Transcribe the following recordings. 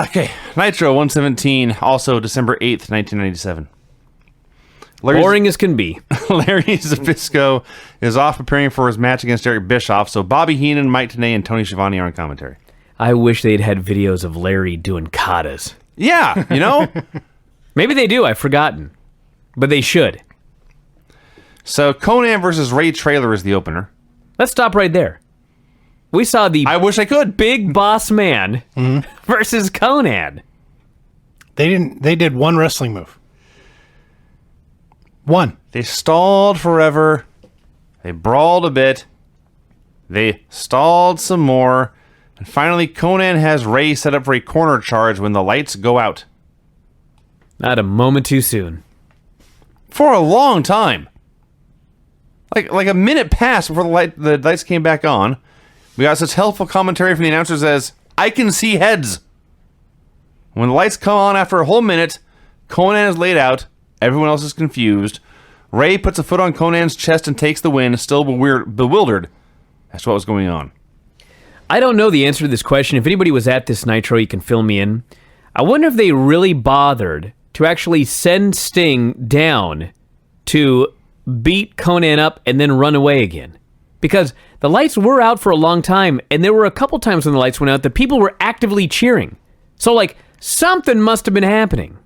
Okay. Nitro 117, also December 8th, 1997. Boring as can be. Larry Zbyszko is off preparing for his match against Eric Bischoff, so Bobby Heenan, Mike Tenay, and Tony Schiavone are on commentary. I wish they'd had videos of Larry doing katas. Yeah, you know? Maybe they do, I've forgotten. But they should. So Conan versus Ray Traylor is the opener. Let's stop right there. We saw the I wish I could. Big Boss Man versus Conan. They did one wrestling move. One. They stalled forever. They brawled a bit. They stalled some more. And finally, Conan has Ray set up for a corner charge when the lights go out. Not a moment too soon. For a long time. Like a minute passed before the lights came back on. We got such helpful commentary from the announcers as, I can see heads. When the lights come on after a whole minute, Conan is laid out. Everyone else is confused. Ray puts a foot on Conan's chest and takes the win, still bewildered as to what was going on. I don't know the answer to this question. If anybody was at this Nitro, you can fill me in. I wonder if they really bothered to actually send Sting down to beat Conan up and then run away again. Because the lights were out for a long time, and there were a couple times when the lights went out that people were actively cheering. So, like, something must have been happening.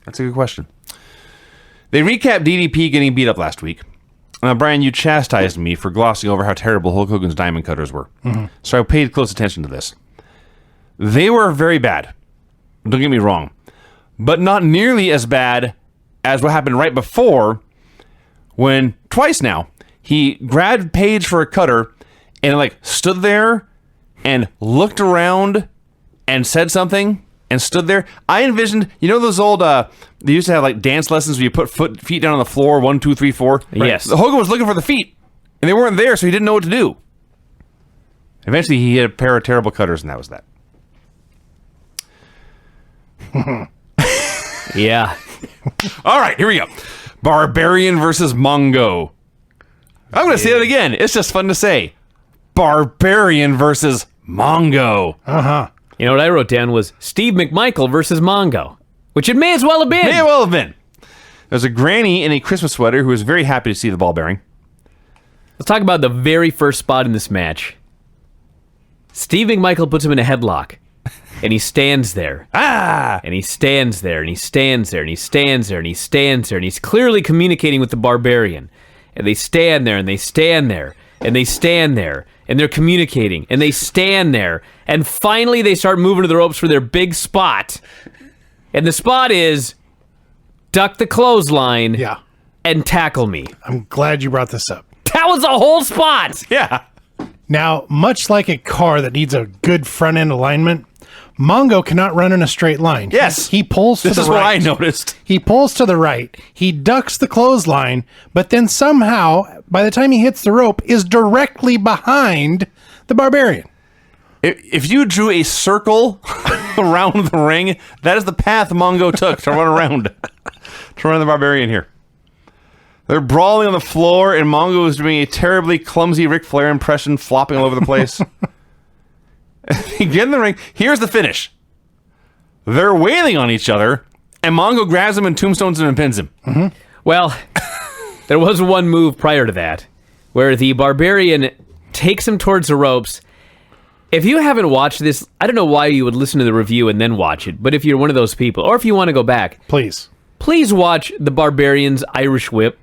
That's a good question. They recapped DDP getting beat up last week. Brian, you chastised me for glossing over how terrible Hulk Hogan's diamond cutters were. Mm-hmm. So I paid close attention to this. They were very bad. Don't get me wrong. But not nearly as bad as what happened right before when, twice now, he grabbed Paige for a cutter and like stood there and looked around and said something and stood there. I envisioned, you know those old, they used to have like dance lessons where you put feet down on the floor, 1, 2, 3, 4. Right? Yes. Hogan was looking for the feet and they weren't there, so he didn't know what to do. Eventually he hit a pair of terrible cutters and that was that. Yeah. All right, here we go. Barbarian versus Mongo. I'm going to say that again. It's just fun to say. Barbarian versus Mongo. Uh-huh. You know what I wrote down was Steve McMichael versus Mongo, which it may as well have been. May well have been. There's a granny in a Christmas sweater who is very happy to see the ball bearing. Let's talk about the very first spot in this match. Steve McMichael puts him in a headlock. And he stands there. And he stands there, and he stands there, and he stands there, and he stands there, and he's clearly communicating with the Barbarian. And they stand there, and they stand there, and they stand there, and they're communicating, and they stand there, and finally they start moving to the ropes for their big spot. And the spot is duck the clothesline and tackle me. I'm glad you brought this up. That was the whole spot! Yeah. Now, much like a car that needs a good front-end alignment, Mongo cannot run in a straight line. Yes. He pulls to the right. This is what I noticed. He pulls to the right. He ducks the clothesline, but then somehow, by the time he hits the rope, is directly behind the Barbarian. If you drew a circle around the ring, that is the path Mongo took to run around. To run the Barbarian here. They're brawling on the floor, and Mongo is doing a terribly clumsy Ric Flair impression, flopping all over the place. They get in the ring. Here's the finish. They're wailing on each other, and Mongo grabs him and tombstones him and pins him. Mm-hmm. Well, there was one move prior to that, where the Barbarian takes him towards the ropes. If you haven't watched this, I don't know why you would listen to the review and then watch it, but if you're one of those people, or if you want to go back, please watch the Barbarian's Irish Whip.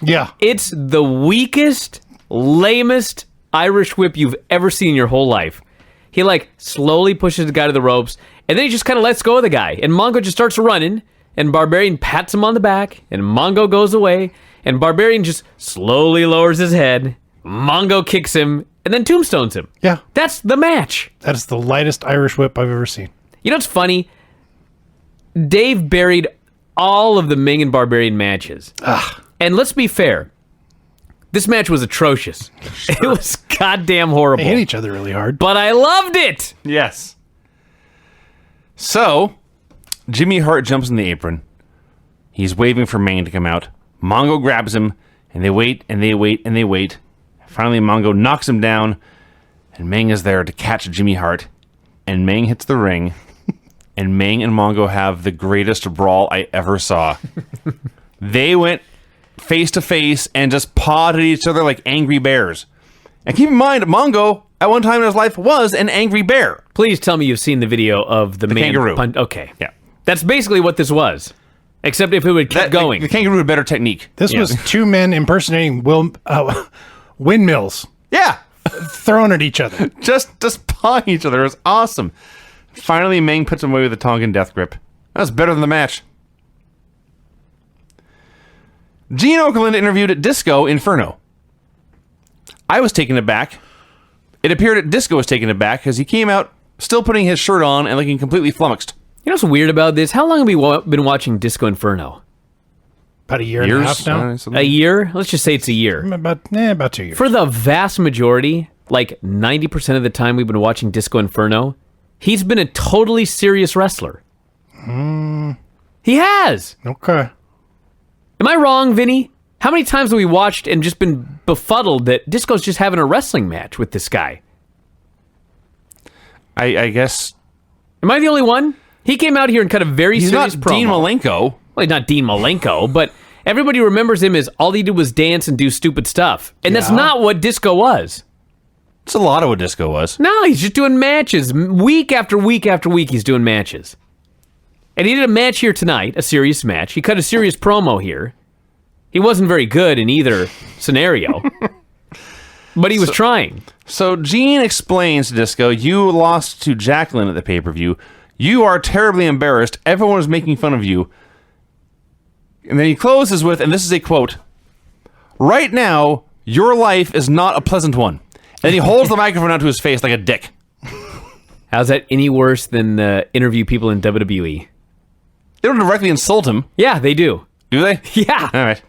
Yeah. It's the weakest, lamest Irish Whip you've ever seen in your whole life. He, like, slowly pushes the guy to the ropes, and then he just kind of lets go of the guy. And Mongo just starts running, and Barbarian pats him on the back, and Mongo goes away, and Barbarian just slowly lowers his head. Mongo kicks him, and then tombstones him. Yeah. That's the match. That is the lightest Irish Whip I've ever seen. You know what's funny? Dave buried all of the Ming and Barbarian matches. And let's be fair. This match was atrocious. Sure. It was goddamn horrible. They hit each other really hard. But I loved it! Yes. So, Jimmy Hart jumps in the apron. He's waving for Ming to come out. Mongo grabs him, and they wait, and they wait, and they wait. Finally, Mongo knocks him down, and Ming is there to catch Jimmy Hart. and Meng hits the ring, and Meng and Mongo have the greatest brawl I ever saw. They went face to face and just pawed at each other like angry bears. And keep in mind, Mongo, at one time in his life, was an angry bear. Please tell me you've seen the video of the man kangaroo. Okay. Yeah. That's basically what this was. Except if it would keep going. The kangaroo had better technique. This was two men impersonating windmills Yeah. thrown at each other. Just pawing each other. It was awesome. Finally, Meng puts him away with a Tongan death grip. That was better than the match. Gene Okerlund interviewed at Disco Inferno. I was taken aback. It appeared that Disco was taken aback because he came out still putting his shirt on and looking completely flummoxed. You know what's weird about this? How long have we been watching Disco Inferno? About a year and a half now. A year? Let's just say it's a year. About 2 years. For the vast majority, like 90% of the time we've been watching Disco Inferno, he's been a totally serious wrestler. He has. Okay. Am I wrong, Vinny? How many times have we watched and just been befuddled that Disco's just having a wrestling match with this guy? I guess... Am I the only one? He came out here and cut a very He's serious not promo. Dean Malenko. Well, he's not Dean Malenko, but everybody remembers him as all he did was dance and do stupid stuff. And that's not what Disco was. It's a lot of what Disco was. No, he's just doing matches. Week after week after week, he's doing matches. And he did a match here tonight, a serious match. He cut a serious promo here. He wasn't very good in either scenario. But he was trying. So Gene explains to Disco, you lost to Jacqueline at the pay-per-view. You are terribly embarrassed. Everyone is making fun of you. And then he closes with, and this is a quote, right now, your life is not a pleasant one. And he holds the microphone out to his face like a dick. How's that any worse than interview people in WWE? They don't directly insult him. Yeah, they do. Do they? Yeah. All right.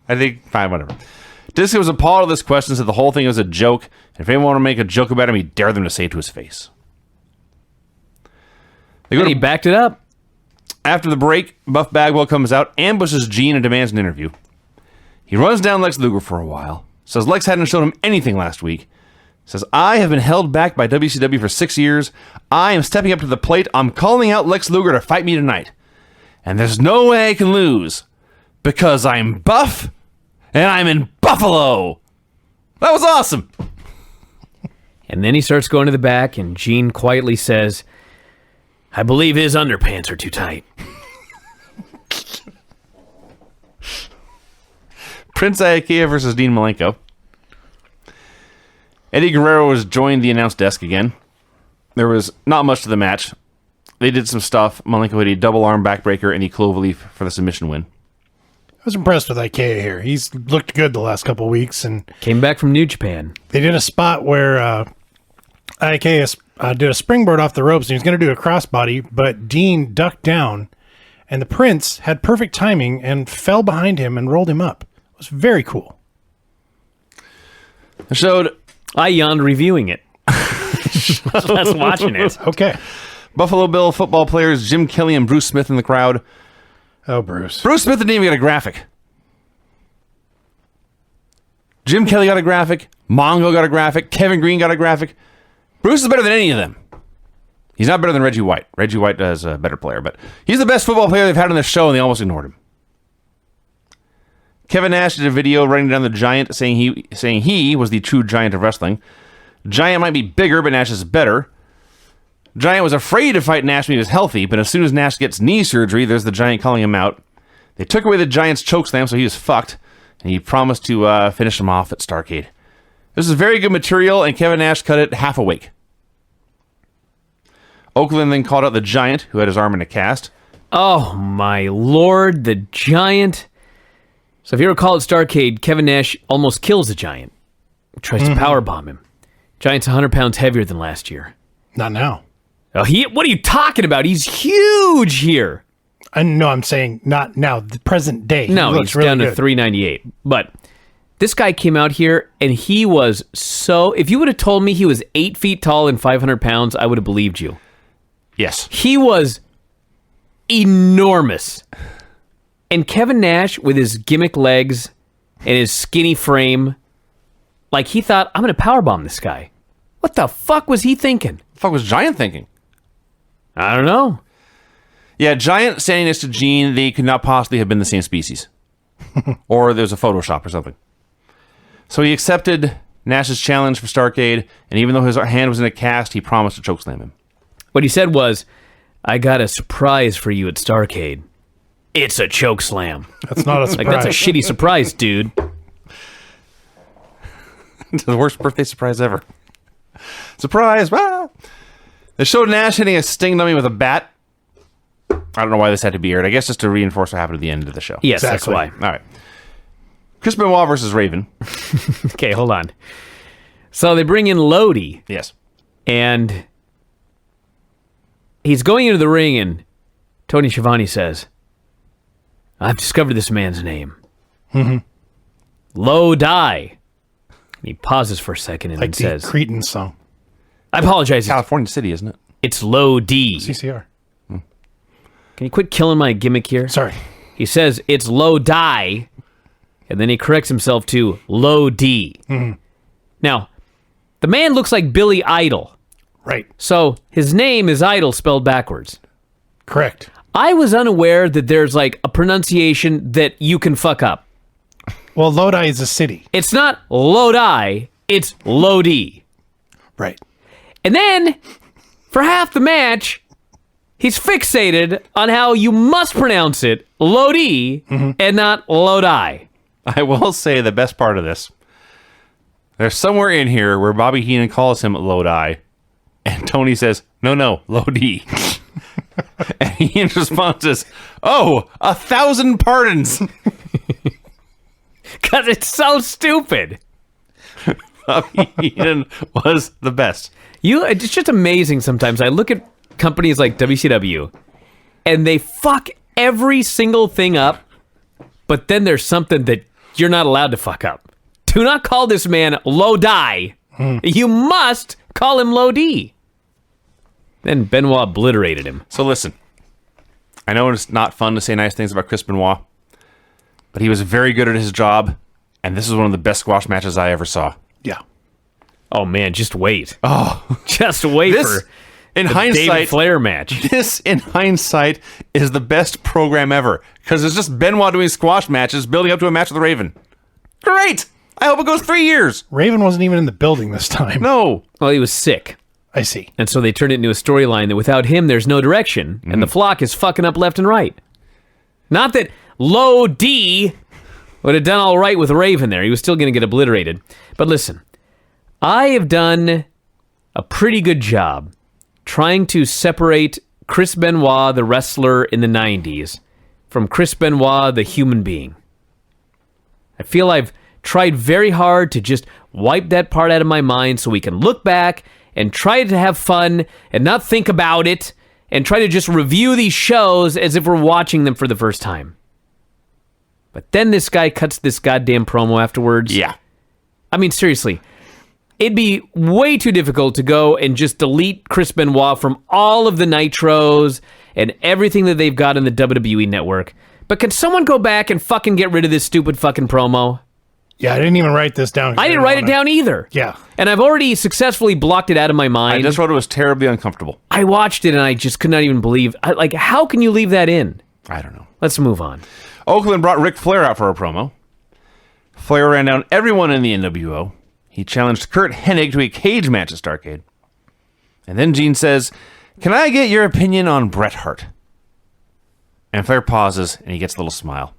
I think, fine, whatever. Disco was appalled at this question, said the whole thing was a joke. And if anyone wanted to make a joke about him, he dared them to say it to his face. And he backed it up. After the break, Buff Bagwell comes out, ambushes Gene, and demands an interview. He runs down Lex Luger for a while. Says Lex hadn't shown him anything last week. Says, I have been held back by WCW for 6 years. I am stepping up to the plate. I'm calling out Lex Luger to fight me tonight. And there's no way I can lose. Because I'm buff, and I'm in Buffalo. That was awesome. And then he starts going to the back, and Gene quietly says, I believe his underpants are too tight. Prince Iaukea versus Dean Malenko. Eddie Guerrero has joined the announce desk again. There was not much to the match. They did some stuff. Malenko hit a double arm backbreaker and a cloverleaf for the submission win. I was impressed with Ikea here. He's looked good the last couple of weeks, and Came back from New Japan. they did a spot where Ikea did a springboard off the ropes, and he was going to do a crossbody, but Dean ducked down, and the Prince had perfect timing and fell behind him and rolled him up. It was very cool. It showed I yawned reviewing it. Less watching it. Okay. Buffalo Bill football players Jim Kelly and Bruce Smith in the crowd. Oh, Bruce. Bruce Smith didn't even get a graphic. Jim Kelly got a graphic. Mongo got a graphic. Kevin Green got a graphic. Bruce is better than any of them. He's not better than Reggie White. Reggie White is a better player, but he's the best football player they've had on the show, and they almost ignored him. Kevin Nash did a video writing down the Giant, saying he was the true Giant of wrestling. Giant might be bigger, but Nash is better. Giant was afraid to fight Nash when he was healthy, but as soon as Nash gets knee surgery, there's the Giant calling him out. They took away the Giant's chokeslam, so he was fucked, and he promised to finish him off at Starrcade. This is very good material, and Kevin Nash cut it half awake. Oakland then called out the Giant, who had his arm in a cast. Oh, my Lord, the Giant. So if you recall at Starrcade, Kevin Nash almost kills the Giant. Tries to powerbomb him. Giant's 100 pounds heavier than last year. Not now. Oh, what are you talking about? He's huge here. No, I'm saying not now, the present day. No, He he's looks really down to good. 398. But this guy came out here, and he was so... If you would have told me he was 8 feet tall and 500 pounds, I would have believed you. Yes. He was enormous. And Kevin Nash, with his gimmick legs and his skinny frame, like he thought, I'm going to powerbomb this guy. What the fuck was he thinking? What the fuck was Giant thinking? I don't know. Yeah, Giant standing next to Gene, they could not possibly have been the same species. Or there's a Photoshop or something. So he accepted Nash's challenge for Starrcade, and even though his hand was in a cast, he promised to chokeslam him. What he said was, I got a surprise for you at Starrcade. It's a chokeslam. That's not a surprise. Like, that's a shitty surprise, dude. The worst birthday surprise ever. Surprise! Ah! They showed Nash hitting a sting dummy with a bat. I don't know why this had to be aired. I guess just to reinforce what happened at the end of the show. Yes, Exactly. that's why. All right. Chris Benoit versus Raven. Okay, hold on. So they bring in Lodi, Yes. and he's going into the ring, and Tony Schiavone says, I've discovered this man's name. Lodi. And he pauses for a second and Like then the says, Cretan song. I apologize. California City, isn't it? It's Lodi. CCR. Can you quit killing my gimmick here? Sorry. He says it's Lodi, and then he corrects himself to Lodi. Now, the man looks like Billy Idol, Right. so his name is Idol spelled backwards. Correct. I was unaware that there's like a pronunciation that you can fuck up. Well, Lodi is a city. It's not Lodi, it's Lodi. Right. And then, for half the match, he's fixated on how you must pronounce it Lodi and not Lodi. I will say the best part of this. There's somewhere in here where Bobby Heenan calls him Lodi, and Tony says, no, Lodi. And Heenan's response is, 1,000 pardons. Because it's so stupid. Bobby Heenan was the best. It's just amazing sometimes. I look at companies like WCW, and they fuck every single thing up, but then there's something that you're not allowed to fuck up. Do not call this man Lodi. You must call him Lodi. Then Benoit obliterated him. So listen, I know it's not fun to say nice things about Chris Benoit, but he was very good at his job, and this is one of the best squash matches I ever saw. Yeah. Oh man, just wait. Just wait This, for in the hindsight, David Flair match. this, in hindsight, is the best program ever. Because it's just Benoit doing squash matches, building up to a match with the Raven. Great! I hope it goes 3 years. Raven wasn't even in the building this time. No. Well, he was sick. I see. And so they turned it into a storyline that without him, there's no direction, and the flock is fucking up left and right. Not that Low D would have done all right with Raven there. He was still going to get obliterated. But listen, I have done a pretty good job trying to separate Chris Benoit, the wrestler in the 90s, from Chris Benoit, the human being. I feel I've tried very hard to just wipe that part out of my mind so we can look back and try to have fun and not think about it and try to just review these shows as if we're watching them for the first time. But then this guy cuts this goddamn promo afterwards. Yeah. I mean, seriously, it'd be way too difficult to go and just delete Chris Benoit from all of the Nitros and everything that they've got in the WWE network. But can someone go back and fucking get rid of this stupid fucking promo? Yeah, I didn't even write this down. I didn't write it down either. Yeah. And I've already successfully blocked it out of my mind. I just wrote it was terribly uncomfortable. I watched it and I just could not even believe. How can you leave that in? I don't know. Let's move on. Oakland brought Ric Flair out for a promo. Flair ran down everyone in the NWO. He challenged Kurt Hennig to a cage match at Starrcade. And then Gene says, "Can I get your opinion on Bret Hart?" And Flair pauses and he gets a little smile.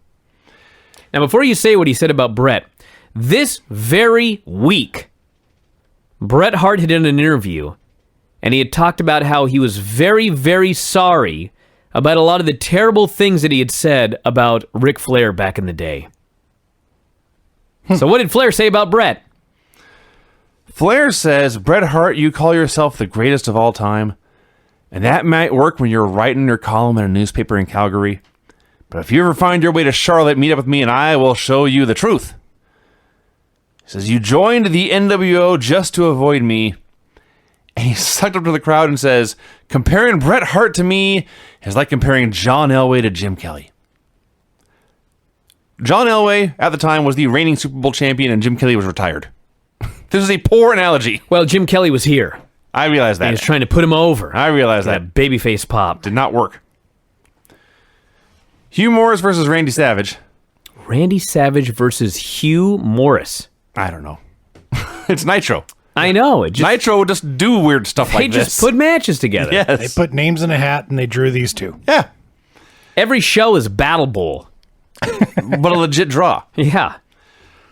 Now, before you say what he said about Bret, this very week, Bret Hart had done an interview, and he had talked about how he was very, very sorry about a lot of the terrible things that he had said about Ric Flair back in the day. So what did Flair say about Bret? Flair says, "Bret Hart, you call yourself the greatest of all time, and that might work when you're writing your column in a newspaper in Calgary. But if you ever find your way to Charlotte, meet up with me and I will show you the truth." He says, "You joined the NWO just to avoid me." And he sucked up to the crowd and says, "Comparing Bret Hart to me is like comparing John Elway to Jim Kelly." John Elway, at the time, was the reigning Super Bowl champion and Jim Kelly was retired. This is a poor analogy. Well, Jim Kelly was here. I realized that. He was trying to put him over. I realized that. Babyface pop. Did not work. Hugh Morris versus Randy Savage. Randy Savage versus Hugh Morris. I don't know. It's Nitro. I know. Nitro would just do weird stuff like They this. just put matches together. Yes. They put names in a hat and they drew these two. Yeah. Every show is Battle Bowl. But a legit draw. Yeah.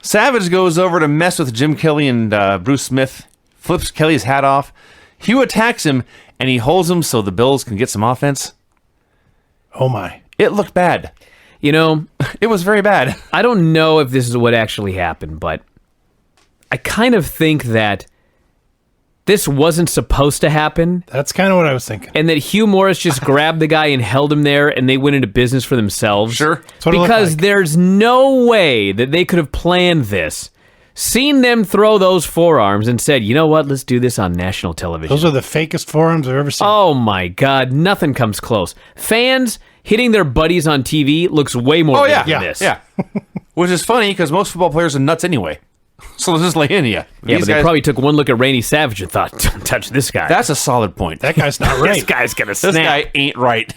Savage goes over to mess with Jim Kelly and Bruce Smith, flips Kelly's hat off. Hugh attacks him, and he holds him so the Bills can get some offense. Oh, my. It looked bad. You know, It was very bad. I don't know if this is what actually happened, but I kind of think that this wasn't supposed to happen, That's kind of what I was thinking. and that Hugh Morris just grabbed the guy and held him there, and they went into business for themselves. Sure. That's what it looked Because like. there's no way that they could have planned this, seen them throw those forearms, and said, you know what, let's do this on national television. Those are the fakest forearms I've ever seen. Oh my God, nothing comes close. Fans hitting their buddies on TV looks way more Oh, real yeah. than this. Yeah. Which is funny because most football players are nuts anyway. So they'll just lay into you. Yeah, These but they guys- probably took one look at Randy Savage and thought, don't touch this guy. That's a solid point. That guy's not this right. guy's going to This snap. guy ain't right.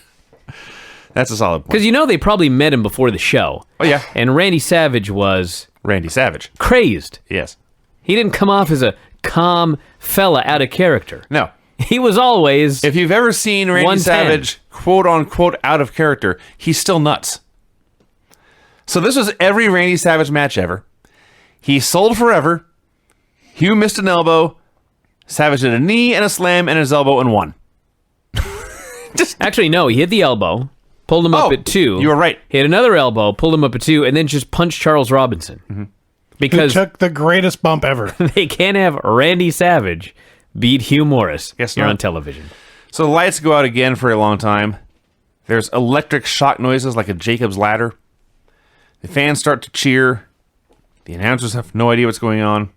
That's a solid point. Because you know they probably met him before the show. Oh, yeah. And Randy Savage was Randy Savage. crazed. Yes. He didn't come off as a calm fella out of character. No. He was always... If you've ever seen Randy 110. Savage, quote unquote, out of character, he's still nuts. So this was every Randy Savage match ever. He sold forever. Hugh missed an elbow. Savage did a knee and a slam and his elbow and won. Actually, no, he hit the elbow, pulled him up Oh, at 2. you were right. He hit another elbow, pulled him up at 2, and then just punched Charles Robinson. Mm-hmm. Who Because took the greatest bump ever. they can't have Randy Savage beat Hugh Morris Guess here not. on television. So the lights go out again for a long time. There's electric shock noises like a Jacob's ladder. The fans start to cheer. The announcers have no idea what's going on.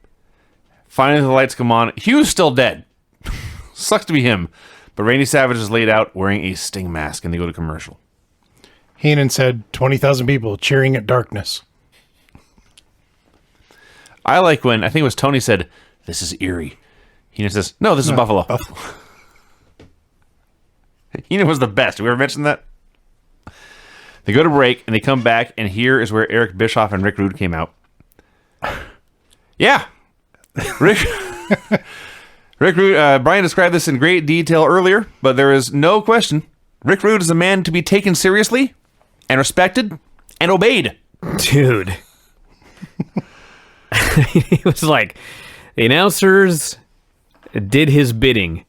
Finally, the lights come on. Hugh's still dead. Sucks to be him. But Randy Savage is laid out wearing a Sting mask, and they go to commercial. Heenan said 20,000 people cheering at darkness. I like when, I think it was Tony said, "This is eerie." Heenan says, "No, this is Buffalo." Heenan was the best. Have we ever mentioned that? They go to break, and they come back, and here is where Eric Bischoff and Rick Rude came out. Yeah. Rick Rude, Brian described this in great detail earlier, but there is no question. Rick Rude is a man to be taken seriously and respected and obeyed. Dude. He was like, the announcers did his bidding,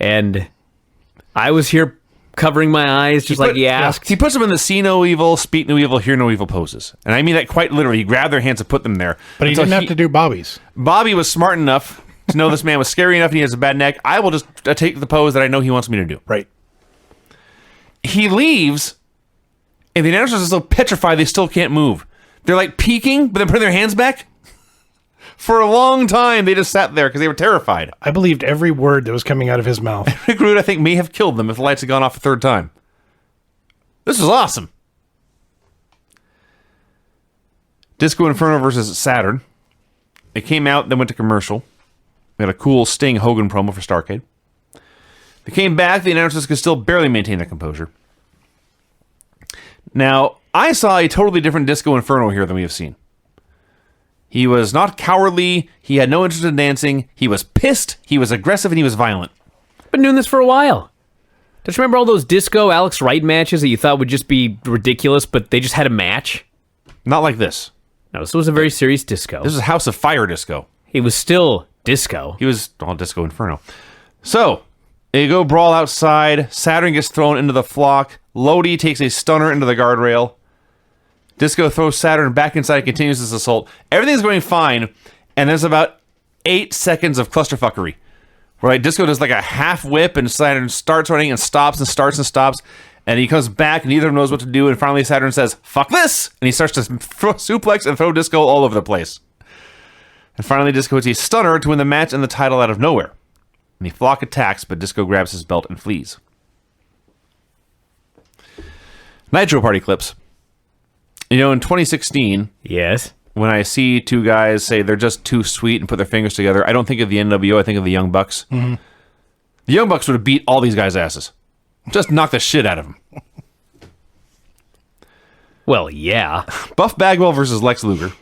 and I was here covering my eyes just like he asked. He puts them in the see no evil, speak no evil, hear no evil poses. And I mean that quite literally. He grabbed their hands and put them there. But he Until didn't have to do Bobby's. Bobby was smart enough to know this man was scary enough and he has a bad neck. I will just take the pose that I know he wants me to do. Right. He leaves, and the announcers are so petrified they still can't move. They're like peeking, but then putting their hands back. For a long time, they just sat there because they were terrified. I believed every word that was coming out of his mouth. Rick Rude, I think, may have killed them if the lights had gone off a third time. This was awesome. Disco Inferno versus Saturn. It came out, then went to commercial. We had a cool Sting Hogan promo for Starrcade. They came back, the announcers could still barely maintain their composure. Now, I saw a totally different Disco Inferno here than we have seen. He was not cowardly, he had no interest in dancing, he was pissed, he was aggressive, and he was violent. Been doing this for a while. Don't you remember all those disco Alex Wright matches that you thought would just be ridiculous, but they just had a match? Not like this. No, this was a very serious disco. This is House of Fire Disco. It was still disco. He was all Disco Inferno. So, they go brawl outside. Saturn gets thrown into the flock. Lodi takes a stunner into the guardrail. Disco throws Saturn back inside and continues his assault. Everything's going fine, and there's about 8 seconds of clusterfuckery. Where like Disco does like a half whip, and Saturn starts running and stops and starts and stops. And he comes back, and neither of them knows what to do. And finally, Saturn says, "Fuck this!" And he starts to suplex and throw Disco all over the place. And finally, Disco hits a stunner to win the match and the title out of nowhere. And the flock attacks, but Disco grabs his belt and flees. Nitro party clips. You know, in 2016, Yes. when I see two guys say they're just too sweet and put their fingers together, I don't think of the NWO, I think of the Young Bucks. The Young Bucks would have beat all these guys' asses. Just knock the shit out of them. Well, yeah. Buff Bagwell versus Lex Luger.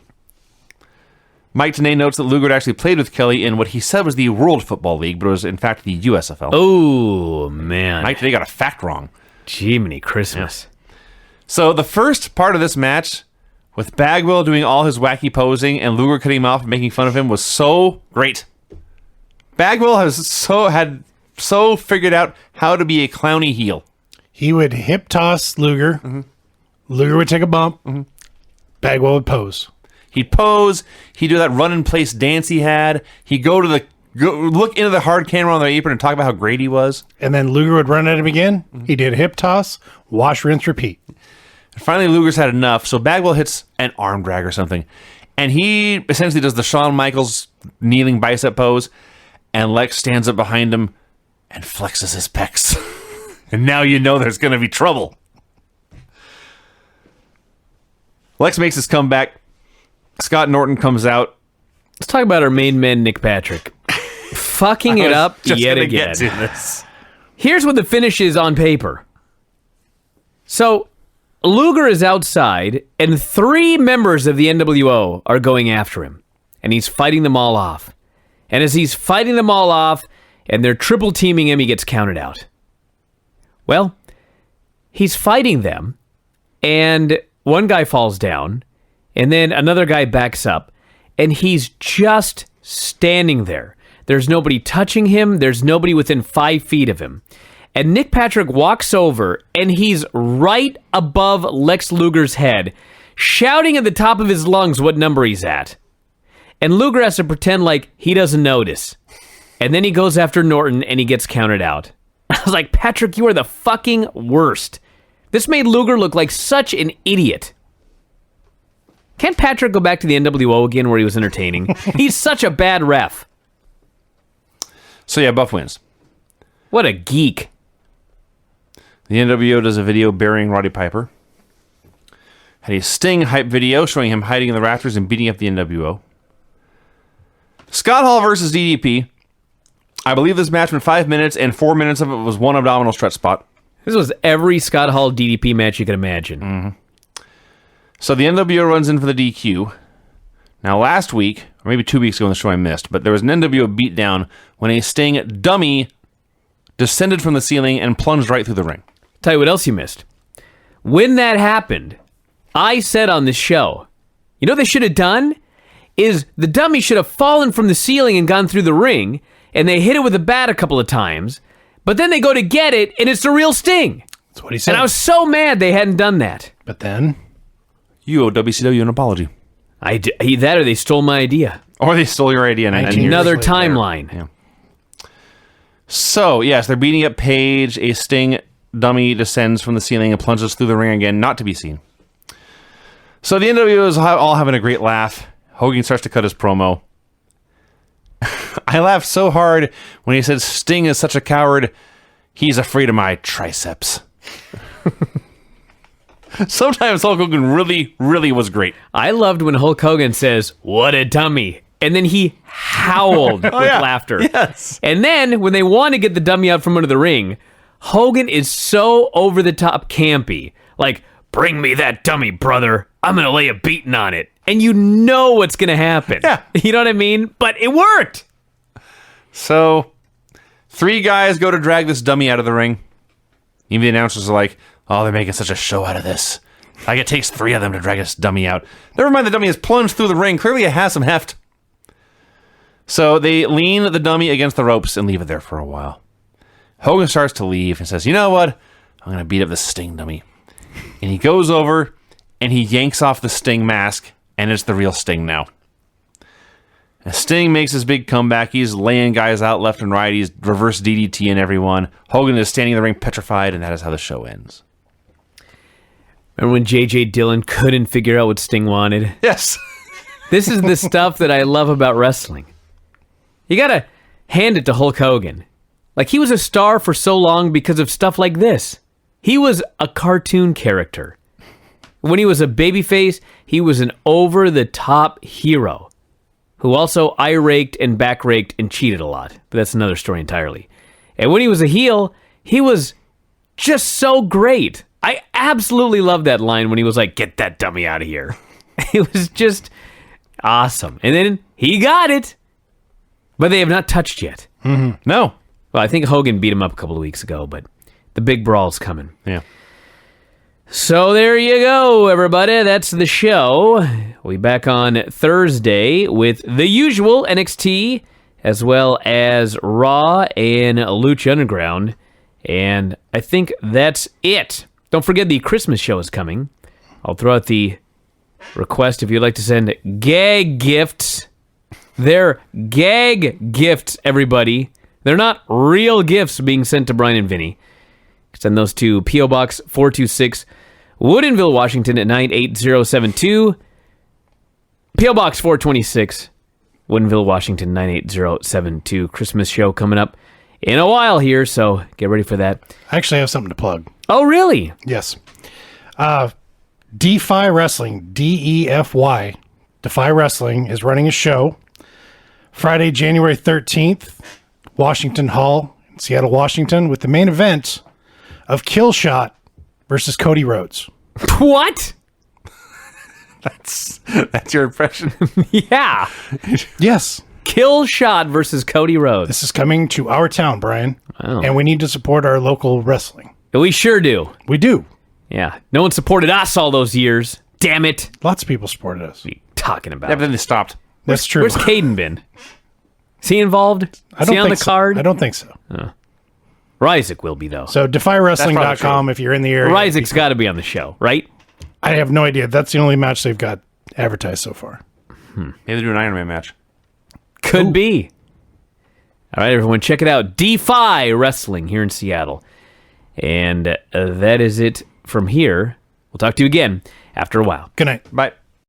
Mike Tenay notes that Luger had actually played with Kelly in what he said was the World Football League, but it was in fact the USFL. Oh, man. Mike Tenay got a fact wrong. Jiminy Christmas. Yeah. So the first part of this match, with Bagwell doing all his wacky posing and Luger cutting him off and making fun of him, was so great. Bagwell had so figured out how to be a clowny heel. He would hip toss Luger. Mm-hmm. Luger would take a bump. Mm-hmm. Bagwell would pose. He'd pose. He'd do that run in place dance he had. He'd go look into the hard camera on the apron and talk about how great he was. And then Luger would run at him again. Mm-hmm. He did hip toss, wash, rinse, repeat. And finally, Luger's had enough, so Bagwell hits an arm drag or something. And he essentially does the Shawn Michaels kneeling bicep pose. And Lex stands up behind him and flexes his pecs. And now you know there's going to be trouble. Lex makes his comeback. Scott Norton comes out. Let's talk about our main man, Nick Patrick. Fucking it up yet again. Here's what the finish is on paper. So, Luger is outside, and 3 members of the NWO are going after him. And he's fighting them all off. And as he's fighting them all off, and they're triple teaming him, he gets counted out. Well, he's fighting them, and one guy falls down, and then another guy backs up, and he's just standing there. There's nobody touching him. There's nobody within 5 feet of him. And Nick Patrick walks over, and he's right above Lex Luger's head, shouting at the top of his lungs what number he's at. And Luger has to pretend like he doesn't notice. And then he goes after Norton, and he gets counted out. I was like, Patrick, you are the fucking worst. This made Luger look like such an idiot. Can't Patrick go back to the NWO again where he was entertaining? He's such a bad ref. So yeah, Buff wins. What a geek. The NWO does a video burying Roddy Piper. Had a Sting hype video showing him hiding in the rafters and beating up the NWO. Scott Hall versus DDP. I believe this match went 5 minutes, and 4 minutes of it was one abdominal stretch spot. This was every Scott Hall DDP match you could imagine. Mm-hmm. So the NWO runs in for the DQ. Now last week, or maybe 2 weeks ago on the show I missed, but there was an NWO beatdown when a Sting dummy descended from the ceiling and plunged right through the ring. Tell you what else you missed. When that happened, I said on this show, you know what they should have done? Is the dummy should have fallen from the ceiling and gone through the ring, and they hit it with a bat a couple of times, but then they go to get it, and it's the real Sting. That's what he said. And I was so mad they hadn't done that. But then you owe WCW an apology. That or they stole my idea. Or they stole your idea. Another timeline. Yeah. So, yes, they're beating up Paige. A Sting dummy descends from the ceiling and plunges through the ring again, not to be seen. So the NWO is all having a great laugh. Hogan starts to cut his promo. I laughed so hard when he said Sting is such a coward, he's afraid of my triceps. Sometimes Hulk Hogan really, really was great. I loved when Hulk Hogan says, "What a dummy." And then he howled with laughter. Yes. And then when they want to get the dummy out from under the ring, Hogan is so over the top campy. Like, bring me that dummy, brother. I'm going to lay a beating on it. And you know what's going to happen. Yeah. You know what I mean? But it worked. So, 3 guys go to drag this dummy out of the ring. Even the announcers are like, oh, they're making such a show out of this. Like, it takes 3 of them to drag this dummy out. Never mind, the dummy has plunged through the ring. Clearly it has some heft. So they lean the dummy against the ropes and leave it there for a while. Hogan starts to leave and says, you know what? I'm going to beat up this Sting dummy. And he goes over and he yanks off the Sting mask, and it's the real Sting now. And Sting makes his big comeback. He's laying guys out left and right. He's reverse DDTing everyone. Hogan is standing in the ring petrified, and that is how the show ends. Remember when J.J. Dillon couldn't figure out what Sting wanted? Yes. This is the stuff that I love about wrestling. You gotta hand it to Hulk Hogan. Like, he was a star for so long because of stuff like this. He was a cartoon character. When he was a babyface, he was an over-the-top hero who also eye-raked and back-raked and cheated a lot. But that's another story entirely. And when he was a heel, he was just so great. I absolutely love that line when he was like, "Get that dummy out of here." It was just awesome. And then he got it, but they have not touched yet. No. Well, I think Hogan beat him up a couple of weeks ago, but the big brawl's coming. Yeah. So there you go, everybody. That's the show. We'll be back on Thursday with the usual NXT, as well as Raw and Lucha Underground. And I think that's it. Don't forget the Christmas show is coming. I'll throw out the request if you'd like to send gag gifts. They're gag gifts, everybody. They're not real gifts being sent to Brian and Vinny. Send those to P.O. Box 426, Woodinville, Washington at 98072. P.O. Box 426, Woodinville, Washington 98072. Christmas show coming up in a while here, so get ready for that. I actually have something to plug. Oh, really? Yes. Defy Wrestling, DEFY, Defy Wrestling is running a show Friday, January 13th, Washington Hall in Seattle, Washington, with the main event of Killshot versus Cody Rhodes. What? That's your impression. Yeah. Yes. Killshot versus Cody Rhodes. This is coming to our town, Brian. Oh. And we need to support our local wrestling. We sure do. We do. Yeah. No one supported us all those years. Damn it. Lots of people supported us. What are you talking about? Yeah, but then they stopped. That's true. Where's Caden been? Is he involved? I Is don't he on think the so. card? I don't think so. Ryzik will be, though. So defywrestling.com if you're in the area. Ryzik's got to be on the show, right? I have no idea. That's the only match they've got advertised so far. Maybe they do an Iron Man match. Could be. All right, everyone, check it out. Defy Wrestling here in Seattle. And that is it from here. We'll talk to you again after a while. Good night. Bye.